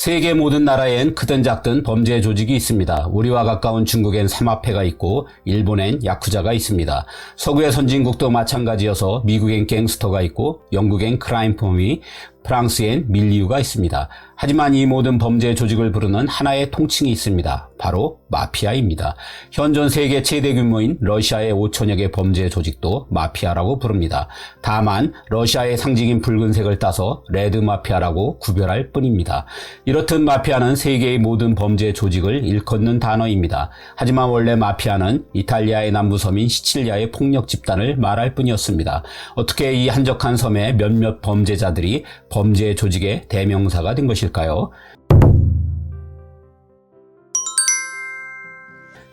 세계 모든 나라엔 크든 작든 범죄 조직이 있습니다. 우리와 가까운 중국엔 삼합회가 있고 일본엔 야쿠자가 있습니다. 서구의 선진국도 마찬가지여서 미국엔 갱스터가 있고 영국엔 크라임펌이, 프랑스엔 밀리우가 있습니다. 하지만 이 모든 범죄 조직을 부르는 하나의 통칭이 있습니다. 바로 마피아입니다. 현존 세계 최대 규모인 러시아의 5천여 개 범죄 조직도 마피아라고 부릅니다. 다만 러시아의 상징인 붉은색을 따서 레드 마피아라고 구별할 뿐입니다. 이렇듯 마피아는 세계의 모든 범죄 조직을 일컫는 단어입니다. 하지만 원래 마피아는 이탈리아의 남부섬인 시칠리아의 폭력 집단을 말할 뿐이었습니다. 어떻게 이 한적한 섬의 몇몇 범죄자들이 범죄 조직의 대명사가 된 것일까요?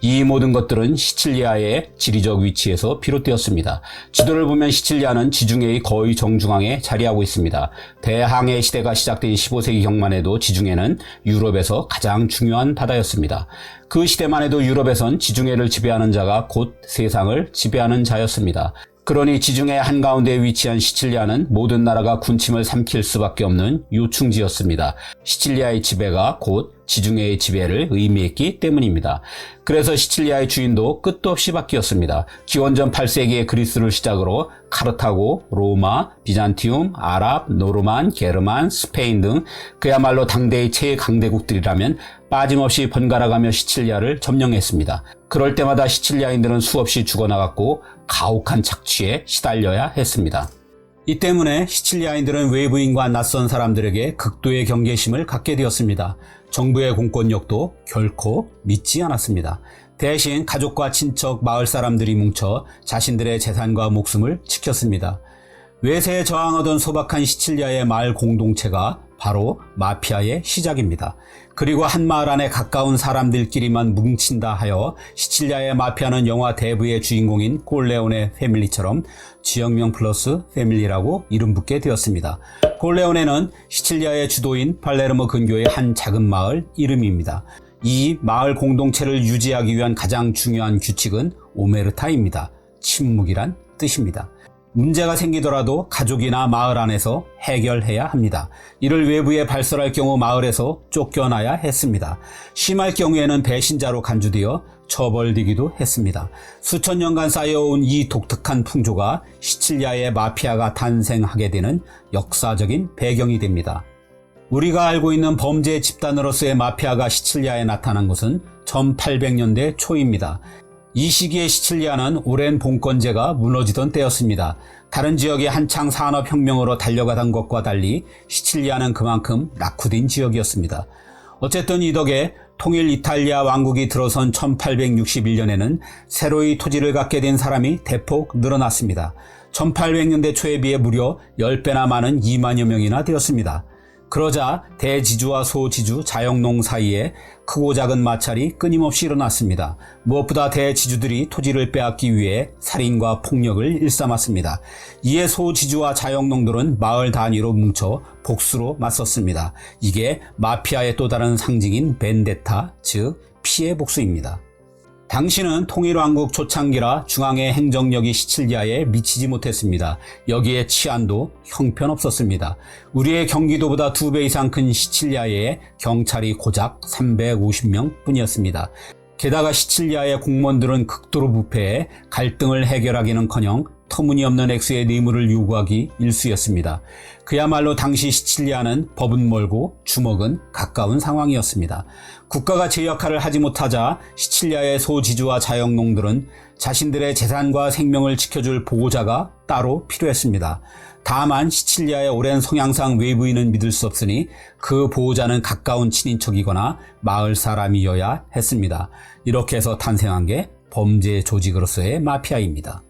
이 모든 것들은 시칠리아의 지리적 위치에서 비롯되었습니다. 지도를 보면 시칠리아는 지중해의 거의 정중앙에 자리하고 있습니다. 대항해 시대가 시작된 15세기 경만 해도 지중해는 유럽에서 가장 중요한 바다였습니다. 그 시대만 해도 유럽에선 지중해를 지배하는 자가 곧 세상을 지배하는 자였습니다. 그러니 지중해 한가운데에 위치한 시칠리아는 모든 나라가 군침을 삼킬 수밖에 없는 요충지였습니다. 시칠리아의 지배가 곧 지중해의 지배를 의미했기 때문입니다. 그래서 시칠리아의 주인도 끝도 없이 바뀌었습니다. 기원전 8세기의 그리스를 시작으로 카르타고, 로마, 비잔티움, 아랍, 노르만, 게르만, 스페인 등 그야말로 당대의 최강대국들이라면 빠짐없이 번갈아가며 시칠리아를 점령했습니다. 그럴 때마다 시칠리아인들은 수없이 죽어나갔고 가혹한 착취에 시달려야 했습니다. 이 때문에 시칠리아인들은 외부인과 낯선 사람들에게 극도의 경계심을 갖게 되었습니다. 정부의 공권력도 결코 믿지 않았습니다. 대신 가족과 친척, 마을 사람들이 뭉쳐 자신들의 재산과 목숨을 지켰습니다. 외세에 저항하던 소박한 시칠리아의 마을 공동체가 바로 마피아의 시작입니다. 그리고 한 마을 안에 가까운 사람들끼리만 뭉친다 하여 시칠리아의 마피아는 영화 대부의 주인공인 콜레오네 패밀리처럼 지역명 플러스 패밀리라고 이름 붙게 되었습니다. 콜레오네는 시칠리아의 주도인 팔레르모 근교의 한 작은 마을 이름입니다. 이 마을 공동체를 유지하기 위한 가장 중요한 규칙은 오메르타입니다. 침묵이란 뜻입니다. 문제가 생기더라도 가족이나 마을 안에서 해결해야 합니다. 이를 외부에 발설할 경우 마을에서 쫓겨나야 했습니다. 심할 경우에는 배신자로 간주되어 처벌되기도 했습니다. 수천 년간 쌓여온 이 독특한 풍조가 시칠리아의 마피아가 탄생하게 되는 역사적인 배경이 됩니다. 우리가 알고 있는 범죄 집단으로서의 마피아가 시칠리아에 나타난 것은 1800년대 초입니다. 이 시기에 시칠리아는 오랜 봉건제가 무너지던 때였습니다. 다른 지역이 한창 산업혁명으로 달려가던 것과 달리 시칠리아는 그만큼 낙후된 지역이었습니다. 어쨌든 이 덕에 통일 이탈리아 왕국이 들어선 1861년에는 새로이 토지를 갖게 된 사람이 대폭 늘어났습니다. 1800년대 초에 비해 무려 10배나 많은 2만여 명이나 되었습니다. 그러자 대지주와 소지주, 자영농 사이에 크고 작은 마찰이 끊임없이 일어났습니다. 무엇보다 대지주들이 토지를 빼앗기 위해 살인과 폭력을 일삼았습니다. 이에 소지주와 자영농들은 마을 단위로 뭉쳐 복수로 맞섰습니다. 이게 마피아의 또 다른 상징인 벤데타, 즉 피해 복수입니다. 당시는 통일왕국 초창기라 중앙의 행정력이 시칠리아에 미치지 못했습니다. 여기에 치안도 형편없었습니다. 우리의 경기도보다 2배 이상 큰 시칠리아에 경찰이 고작 350명 뿐이었습니다. 게다가 시칠리아의 공무원들은 극도로 부패해 갈등을 해결하기는커녕 터무니없는 액수의 뇌물을 요구하기 일쑤였습니다. 그야말로 당시 시칠리아는 법은 멀고 주먹은 가까운 상황이었습니다. 국가가 제 역할을 하지 못하자 시칠리아의 소지주와 자영농들은 자신들의 재산과 생명을 지켜줄 보호자가 따로 필요했습니다. 다만 시칠리아의 오랜 성향상 외부인은 믿을 수 없으니 그 보호자는 가까운 친인척이거나 마을 사람이어야 했습니다. 이렇게 해서 탄생한 게 범죄 조직으로서의 마피아입니다.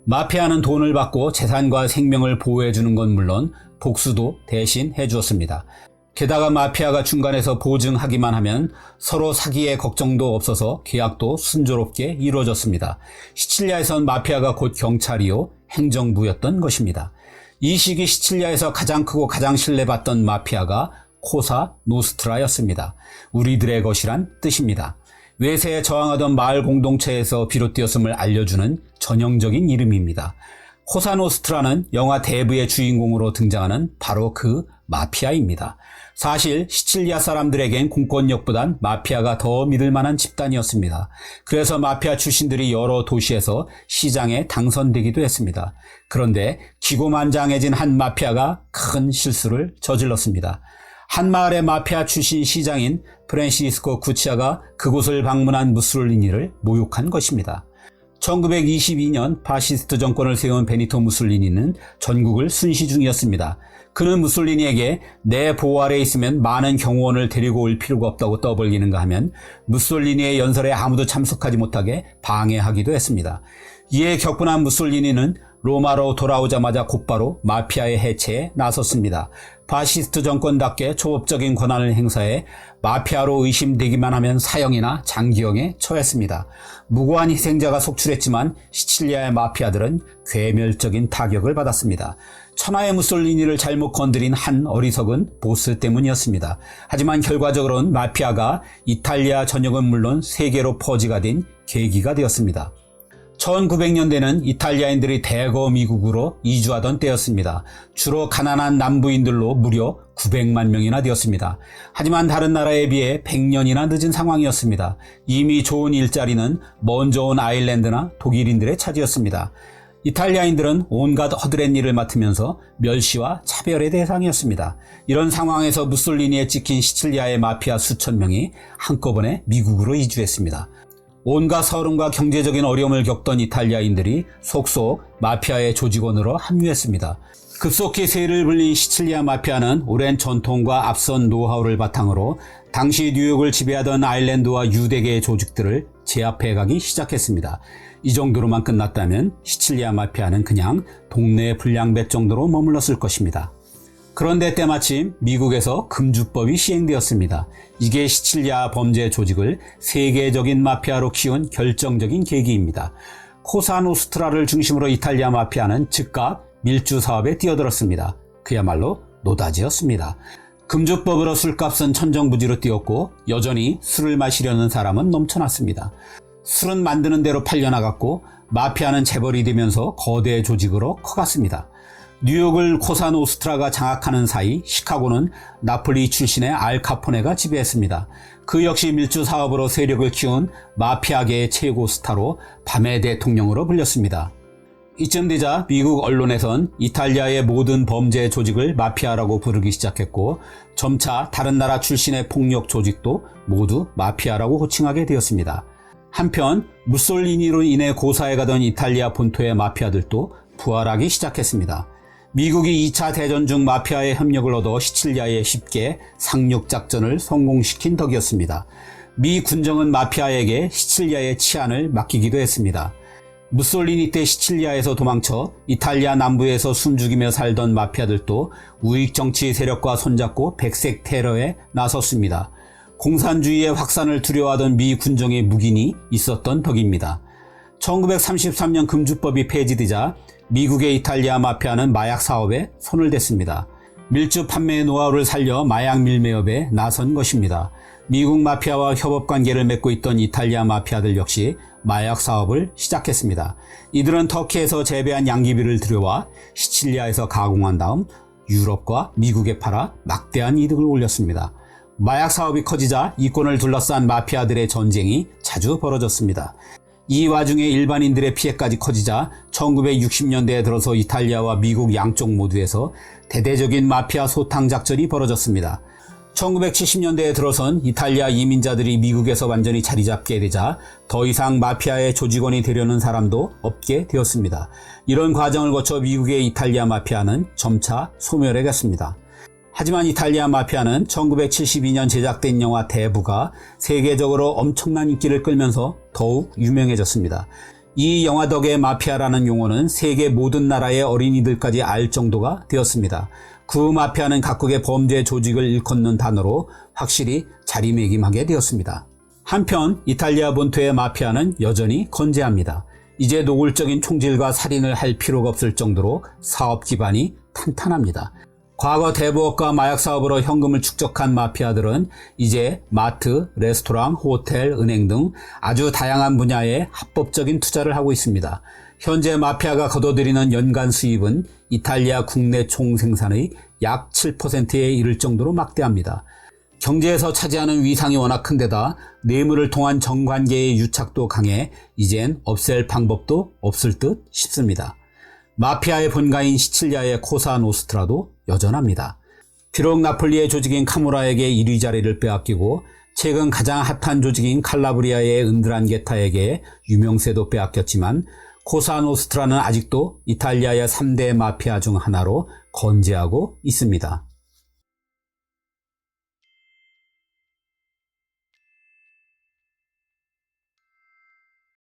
마피아는 돈을 받고 재산과 생명을 보호해주는 건 물론 복수도 대신 해주었습니다. 게다가 마피아가 중간에서 보증하기만 하면 서로 사기의 걱정도 없어서 계약도 순조롭게 이루어졌습니다. 시칠리아에선 마피아가 곧 경찰이요 행정부였던 것입니다. 이 시기 시칠리아에서 가장 크고 가장 신뢰받던 마피아가 코사 노스트라였습니다. 우리들의 것이란 뜻입니다. 외세에 저항하던 마을 공동체에서 비롯되었음을 알려주는 전형적인 이름입니다. 코사노스트라는 영화 대부의 주인공으로 등장하는 바로 그 마피아입니다. 사실 시칠리아 사람들에겐 공권력보단 마피아가 더 믿을 만한 집단이었습니다. 그래서 마피아 출신들이 여러 도시에서 시장에 당선되기도 했습니다. 그런데 기고만장해진 한 마피아가 큰 실수를 저질렀습니다. 한 마을의 마피아 출신 시장인 프란시스코 구치아가 그곳을 방문한 무솔리니를 모욕한 것입니다. 1922년 파시스트 정권을 세운 베니토 무솔리니는 전국을 순시 중이었습니다. 그는 무솔리니에게 내 보호 아래 있으면 많은 경호원을 데리고 올 필요가 없다고 떠벌리는가 하면 무솔리니의 연설에 아무도 참석하지 못하게 방해하기도 했습니다. 이에 격분한 무솔리니는 로마로 돌아오자마자 곧바로 마피아의 해체에 나섰습니다. 파시스트 정권답게 초법적인 권한을 행사해 마피아로 의심되기만 하면 사형이나 장기형에 처했습니다. 무고한 희생자가 속출했지만 시칠리아의 마피아들은 괴멸적인 타격을 받았습니다. 천하의 무솔리니를 잘못 건드린 한 어리석은 보스 때문이었습니다. 하지만 결과적으로는 마피아가 이탈리아 전역은 물론 세계로 퍼지가 된 계기가 되었습니다. 1900년대는 이탈리아인들이 대거 미국으로 이주하던 때였습니다. 주로 가난한 남부인들로 무려 900만 명이나 되었습니다. 하지만 다른 나라에 비해 100년이나 늦은 상황이었습니다. 이미 좋은 일자리는 먼저 온 아일랜드나 독일인들의 차지였습니다. 이탈리아인들은 온갖 허드렛 일을 맡으면서 멸시와 차별의 대상이었습니다. 이런 상황에서 무솔리니에 찍힌 시칠리아의 마피아 수천 명이 한꺼번에 미국으로 이주했습니다. 온갖 서름과 경제적인 어려움을 겪던 이탈리아인들이 속속 마피아의 조직원으로 합류했습니다. 급속히 세를 불린 시칠리아 마피아는 오랜 전통과 앞선 노하우를 바탕으로 당시 뉴욕을 지배하던 아일랜드와 유대계의 조직들을 제압해가기 시작했습니다. 이 정도로만 끝났다면 시칠리아 마피아는 그냥 동네 불량배 정도로 머물렀을 것입니다. 그런데 때마침 미국에서 금주법이 시행되었습니다. 이게 시칠리아 범죄 조직을 세계적인 마피아로 키운 결정적인 계기입니다. 코사노스트라를 중심으로 이탈리아 마피아는 즉각 밀주 사업에 뛰어들었습니다. 그야말로 노다지였습니다. 금주법으로 술값은 천정부지로 뛰었고 여전히 술을 마시려는 사람은 넘쳐났습니다. 술은 만드는 대로 팔려나갔고 마피아는 재벌이 되면서 거대 조직으로 커갔습니다. 뉴욕을 코사노스트라가 장악하는 사이 시카고는 나폴리 출신의 알카포네가 지배했습니다. 그 역시 밀주 사업으로 세력을 키운 마피아계의 최고 스타로 밤의 대통령으로 불렸습니다. 이쯤 되자 미국 언론에선 이탈리아의 모든 범죄 조직을 마피아라고 부르기 시작했고 점차 다른 나라 출신의 폭력 조직도 모두 마피아라고 호칭하게 되었습니다. 한편 무솔리니로 인해 고사에 가던 이탈리아 본토의 마피아들도 부활하기 시작했습니다. 미국이 2차 대전 중 마피아의 협력을 얻어 시칠리아에 쉽게 상륙작전을 성공시킨 덕이었습니다. 미 군정은 마피아에게 시칠리아의 치안을 맡기기도 했습니다. 무솔리니 때 시칠리아에서 도망쳐 이탈리아 남부에서 숨죽이며 살던 마피아들도 우익정치 세력과 손잡고 백색 테러에 나섰습니다. 공산주의의 확산을 두려워하던 미 군정의 묵인이 있었던 덕입니다. 1933년 금주법이 폐지되자 미국의 이탈리아 마피아는 마약 사업에 손을 댔습니다. 밀주 판매 노하우를 살려 마약 밀매업에 나선 것입니다. 미국 마피아와 협업 관계를 맺고 있던 이탈리아 마피아들 역시 마약 사업을 시작했습니다. 이들은 터키에서 재배한 양귀비를 들여와 시칠리아에서 가공한 다음 유럽과 미국에 팔아 막대한 이득을 올렸습니다. 마약 사업이 커지자 이권을 둘러싼 마피아들의 전쟁이 자주 벌어졌습니다. 이 와중에 일반인들의 피해까지 커지자 1960년대에 들어서 이탈리아와 미국 양쪽 모두에서 대대적인 마피아 소탕 작전이 벌어졌습니다. 1970년대에 들어선 이탈리아 이민자들이 미국에서 완전히 자리 잡게 되자 더 이상 마피아의 조직원이 되려는 사람도 없게 되었습니다. 이런 과정을 거쳐 미국의 이탈리아 마피아는 점차 소멸해갔습니다. 하지만 이탈리아 마피아는 1972년 제작된 영화 대부가 세계적으로 엄청난 인기를 끌면서 더욱 유명해졌습니다. 이 영화 덕에 마피아라는 용어는 세계 모든 나라의 어린이들까지 알 정도가 되었습니다. 그 마피아는 각국의 범죄 조직을 일컫는 단어로 확실히 자리매김하게 되었습니다. 한편 이탈리아 본토의 마피아는 여전히 건재합니다. 이제 노골적인 총질과 살인을 할 필요가 없을 정도로 사업 기반이 탄탄합니다. 과거 대부업과 마약 사업으로 현금을 축적한 마피아들은 이제 마트, 레스토랑, 호텔, 은행 등 아주 다양한 분야에 합법적인 투자를 하고 있습니다. 현재 마피아가 거둬들이는 연간 수입은 이탈리아 국내 총생산의 약 7%에 이를 정도로 막대합니다. 경제에서 차지하는 위상이 워낙 큰 데다 뇌물을 통한 정관계의 유착도 강해 이젠 없앨 방법도 없을 듯 싶습니다. 마피아의 본가인 시칠리아의 코사노스트라도 여전합니다. 비록 나폴리의 조직인 카무라에게 1위 자리를 빼앗기고 최근 가장 핫한 조직인 칼라브리아의 은드란게타에게 유명세도 빼앗겼지만 코사노스트라는 아직도 이탈리아의 3대 마피아 중 하나로 건재하고 있습니다.